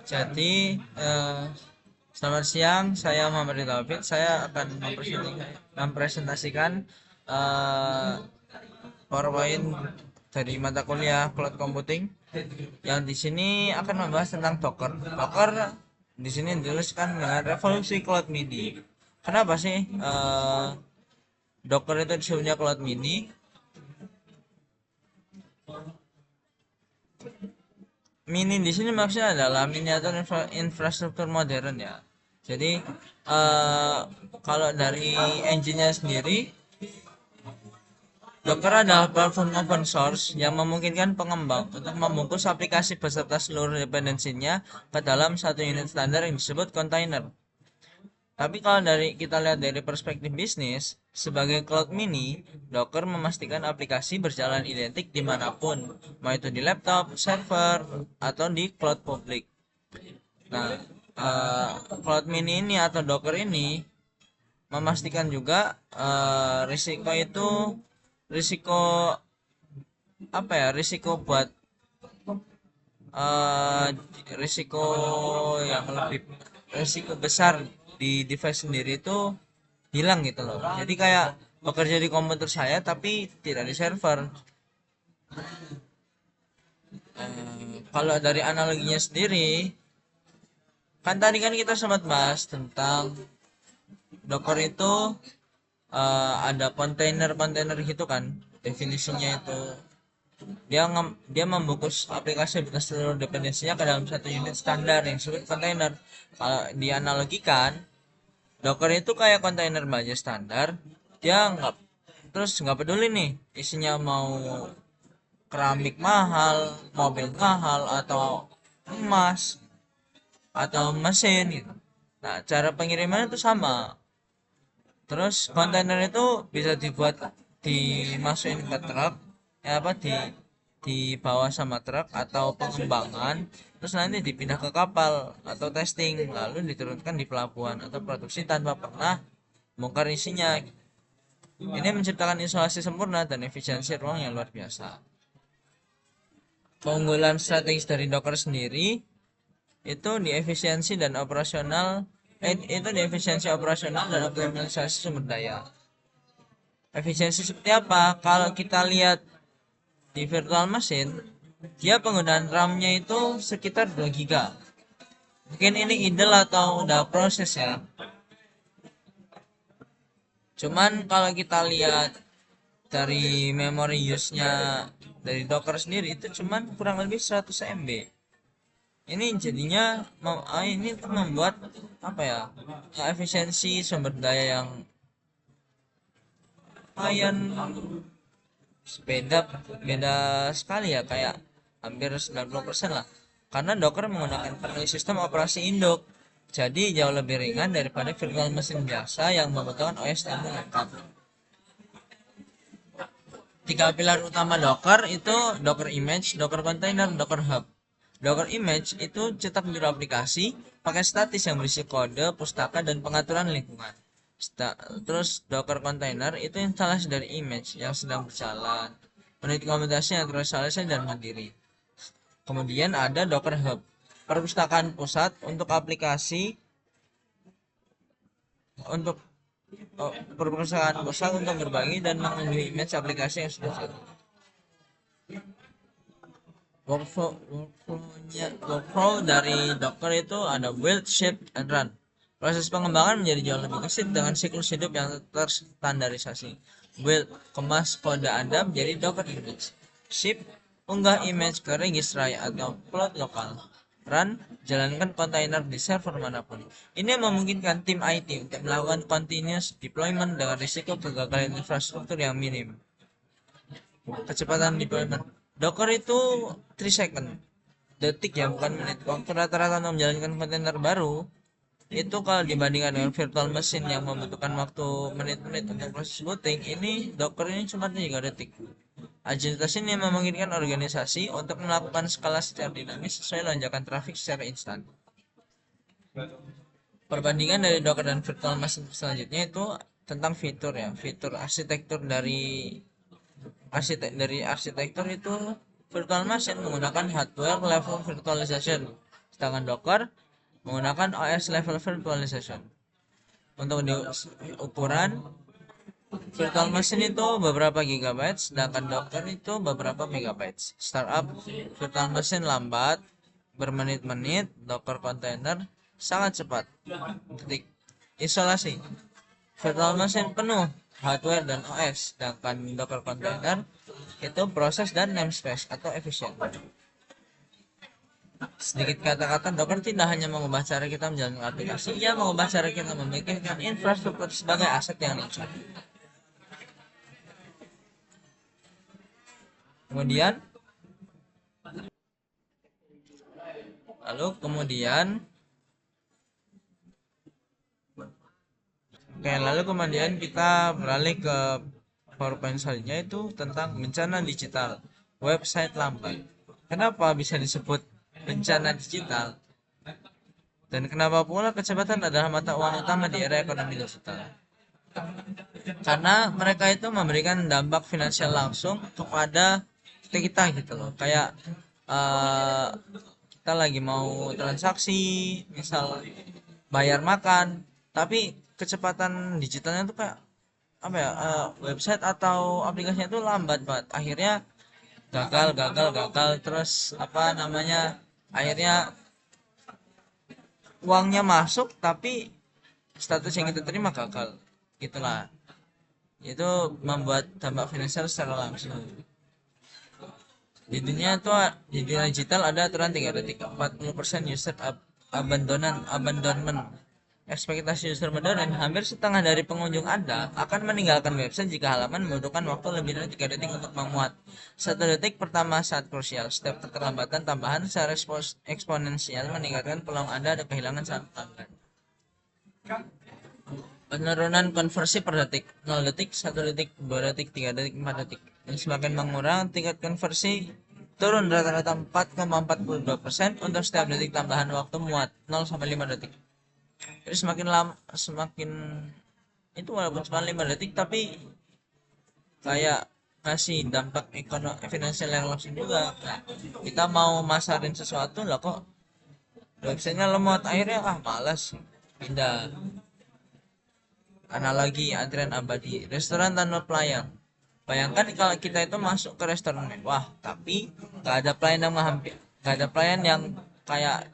Jadi, selamat siang, saya Muhammad Taufik. Saya akan mempresentasikan eh, PowerPoint dari mata kuliah Cloud Computing. Yang di sini akan membahas tentang Docker. Docker di sini dituliskan dengan revolusi Cloud Mini. Kenapa sih Docker itu disebutnya Cloud Mini? Mini di sini maksudnya adalah miniatur infrastruktur modern ya. Jadi eh, kalau dari engine-nya sendiri, Docker adalah platform open source yang memungkinkan pengembang untuk membungkus aplikasi beserta seluruh dependensinya ke dalam satu unit standar yang disebut container. Tapi kalau kita lihat dari perspektif bisnis, sebagai cloud mini, Docker memastikan aplikasi berjalan identik dimanapun, mau itu di laptop, server, atau di cloud publik. Nah, cloud mini ini atau Docker ini memastikan juga risiko itu risiko apa ya risiko buat eh, risiko yang lebih risiko besar di device sendiri itu hilang gitu loh. Jadi kayak bekerja di komputer saya tapi tidak di server. Kalau dari analoginya sendiri, kan tadi kan kita sempat bahas tentang Docker itu ada kontainer-kontainer gitu kan. Definisinya itu dia membungkus aplikasi dengan seluruh dependensinya ke dalam satu unit standar yang disebut kontainer. Kalau dianalogikan, Docker itu kayak kontainer baja standar. Dia nggak peduli nih isinya mau keramik mahal, mobil mahal, atau emas, atau mesin gitu. Nah, cara pengiriman itu sama. Terus kontainer itu bisa dimasukin ke truk, ya apa dibawa sama truk atau pengembangan, terus nanti dipindah ke kapal atau testing, lalu diturunkan di pelabuhan atau produksi tanpa pernah bongkar isinya. Ini menciptakan isolasi sempurna dan efisiensi ruang yang luar biasa. Keunggulan strategis dari Docker sendiri itu di efisiensi dan operasional itu di efisiensi operasional dan optimalisasi sumber daya. Efisiensi seperti apa? Kalau kita lihat di virtual machine, dia penggunaan RAM-nya itu sekitar 2 GB. Mungkin ini idle atau udah proses ya. Cuman kalau kita lihat dari memory use-nya dari Docker sendiri itu cuman kurang lebih 100 MB. Ini jadinya ini tuh membuat apa ya? Efisiensi sumber daya yang lumayan beda beda sekali ya, kayak hampir 90% lah, karena Docker menggunakan kernel sistem operasi induk, jadi jauh lebih ringan daripada virtual mesin biasa yang membutuhkan OS standar lengkap. Tiga pilar utama Docker itu Docker Image, Docker Container, Docker Hub. Docker Image itu cetak biru aplikasi pakai statis yang berisi kode, pustaka, dan pengaturan lingkungan. Terus Docker Container itu instalasi dari image yang sedang berjalan, unit komputasi yang tersialisasi dan mandiri. Kemudian ada Docker Hub, perpustakaan pusat untuk aplikasi untuk perpustakaan pusat untuk berbagi dan mengunduh image aplikasi yang sudah jadi. Workflow dari Docker itu ada build, ship, and run. Proses pengembangan menjadi jauh lebih gesit dengan siklus hidup yang terstandarisasi. Build, kemas kode Anda menjadi Docker image. Ship, unggah image ke registry atau cloud lokal. Run, jalankan kontainer di server manapun. Ini memungkinkan tim IT untuk melakukan continuous deployment dengan risiko kegagalan infrastruktur yang minim. Kecepatan deployment. Docker itu 3 second, detik ya, bukan menit. Waktu rata-rata untuk menjalankan kontainer baru itu kalau dibandingkan dengan virtual machine yang membutuhkan waktu menit-menit untuk proses booting, ini Docker ini cuma 3 detik. Agilitas ini memungkinkan organisasi untuk melakukan skala secara dinamis sesuai lonjakan trafik secara instan. Perbandingan dari Docker dan virtual machine selanjutnya itu tentang fitur ya, fitur arsitektur arsitektur itu virtual machine menggunakan hardware level virtualization Sedangkan Docker menggunakan OS level virtualization. Untuk ukuran virtual machine itu beberapa gigabyte, sedangkan Docker itu beberapa megabyte. Startup virtual machine lambat, bermenit-menit, Docker container sangat cepat. Titik. Isolasi. Virtual machine penuh hardware dan OS, sedangkan Docker container itu proses dan namespace atau efisien. Sedikit kata-kata, Docker tidak hanya mengubah cara kita menjalankan aplikasi, ia mengubah cara kita memikirkan infrastruktur sebagai aset yang lucu. Kemudian kita beralih ke PowerPoint selanjutnya, itu tentang bencana digital, website lambat. Kenapa bisa disebut bencana digital? Dan kenapa pula kecepatan adalah mata uang utama di era ekonomi digital? Karena mereka itu memberikan dampak finansial langsung kepada kita gitu loh. Kayak kita lagi mau transaksi, misal bayar makan, tapi kecepatan digitalnya tuh kayak apa ya, website atau aplikasinya itu lambat banget. Akhirnya gagal terus apa namanya, akhirnya uangnya masuk tapi status yang kita terima gagal, gitulah. Itu membuat dampak finansial secara langsung. Di dunia digital ada aturan 3 detik, 40% user abandonment. Ekspektasi user menurun, hampir setengah dari pengunjung Anda akan meninggalkan website jika halaman membutuhkan waktu lebih dari 3 detik untuk memuat. 1 detik pertama saat krusial. Setiap keterlambatan tambahan secara eksponensial meningkatkan peluang Anda ada kehilangan saat pelanggan. Penurunan konversi per detik, 0 detik, 1 detik, 2 detik, 3 detik, 4 detik. Dan semakin mengurang, tingkat konversi turun rata-rata 4,42% untuk setiap detik tambahan waktu muat, 0-5 detik. Jadi semakin itu walaupun cuma 5 detik tapi kayak ngasih dampak ekonomi finansial yang langsung juga. Nah, kita mau masarin sesuatu lah kok websitenya lemot, akhirnya malas pindah. Analogi antrian abadi, restoran tanpa pelayan. Bayangkan kalau kita itu masuk ke restoran mewah tapi gak ada pelayan yang kayak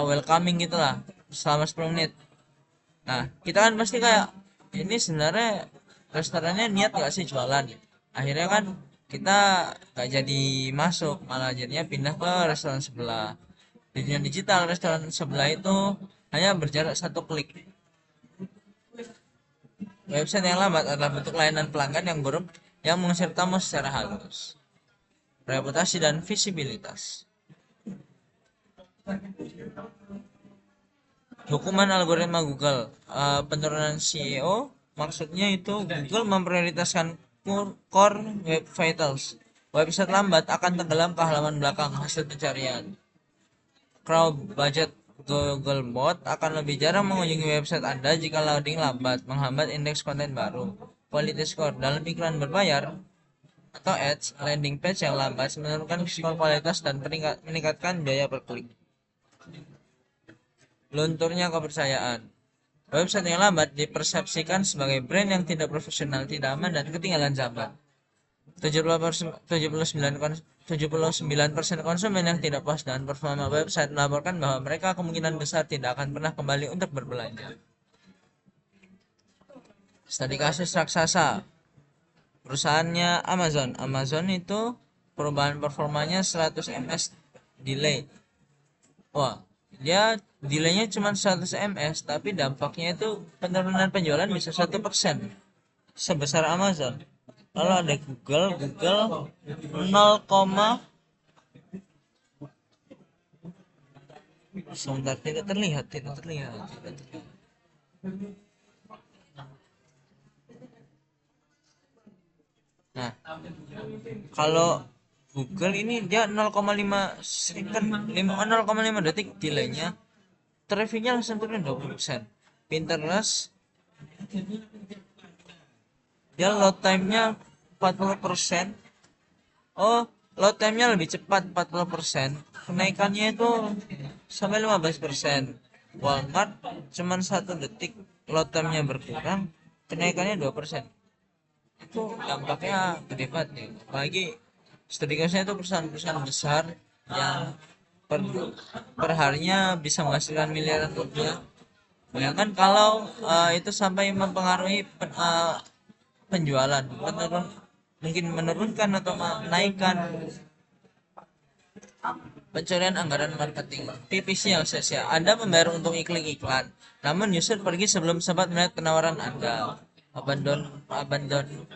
welcoming gitulah selama 10 menit. Nah, kita kan pasti kayak, ini sebenarnya restorannya niat gak sih jualan? Akhirnya kan kita gak jadi masuk, malah jadinya pindah ke restoran sebelah. Di dunia digital, restoran sebelah itu hanya berjarak 1 klik. Website yang lambat adalah bentuk layanan pelanggan yang buruk yang mengusir tamu secara halus. Reputasi dan visibilitas. Hukuman algoritma Google, penurunan CEO, maksudnya itu Google memprioritaskan core web vitals. Website lambat akan tenggelam ke halaman belakang hasil pencarian. Crowd budget Googlebot akan lebih jarang mengunjungi website Anda jika loading lambat, menghambat indeks konten baru. Quality score dalam iklan berbayar atau ads, landing page yang lambat menurunkan skor kualitas dan meningkatkan biaya per klik. Lunturnya kepercayaan. Website yang lambat dipersepsikan sebagai brand yang tidak profesional, tidak aman, dan ketinggalan zaman. 79% konsumen yang tidak puas dengan performa website melaporkan bahwa mereka kemungkinan besar tidak akan pernah kembali untuk berbelanja. Studi kasus raksasa. Perusahaannya Amazon. Amazon itu perubahan performanya 100 ms delay. Wah, dia delaynya cuma 100 ms, tapi dampaknya itu penurunan penjualan bisa 1% sebesar Amazon. Lalu ada Google 0, sebentar, tidak terlihat. Nah, kalau Google ini dia 0,5 second, 0,5 detik delaynya, trafficnya langsung turun 20%. Pinterest dia load time-nya 40%. Load time-nya lebih cepat 40%. kenaikannya itu sampai 15%. Walmart cuman 1 detik load time-nya berkurang, kenaikannya 2%. Itu dampaknya gede banget nih. Apalagi setidaknya itu perusahaan-perusahaan besar yang per, per harinya bisa menghasilkan miliaran rupiah. Bayangkan kalau itu sampai mempengaruhi penjualan, mungkin menurunkan atau menaikkan pencurian anggaran marketing. PPC yang sia-sia. Anda membayar untuk iklan, namun user pergi sebelum sempat melihat penawaran Anda. Abandon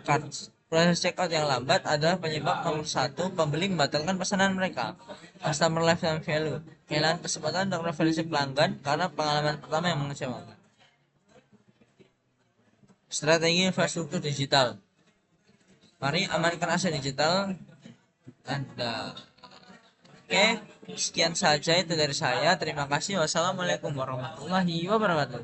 carts. Proses checkout yang lambat adalah penyebab nomor 1 pembeli membatalkan pesanan mereka. Customer lifetime value. Kehilangan kesempatan untuk referensi pelanggan karena pengalaman pertama yang mengecewakan. Strategi infrastruktur digital. Mari amankan aset digital Anda. Oke, sekian saja itu dari saya. Terima kasih. Wassalamualaikum warahmatullahi wabarakatuh.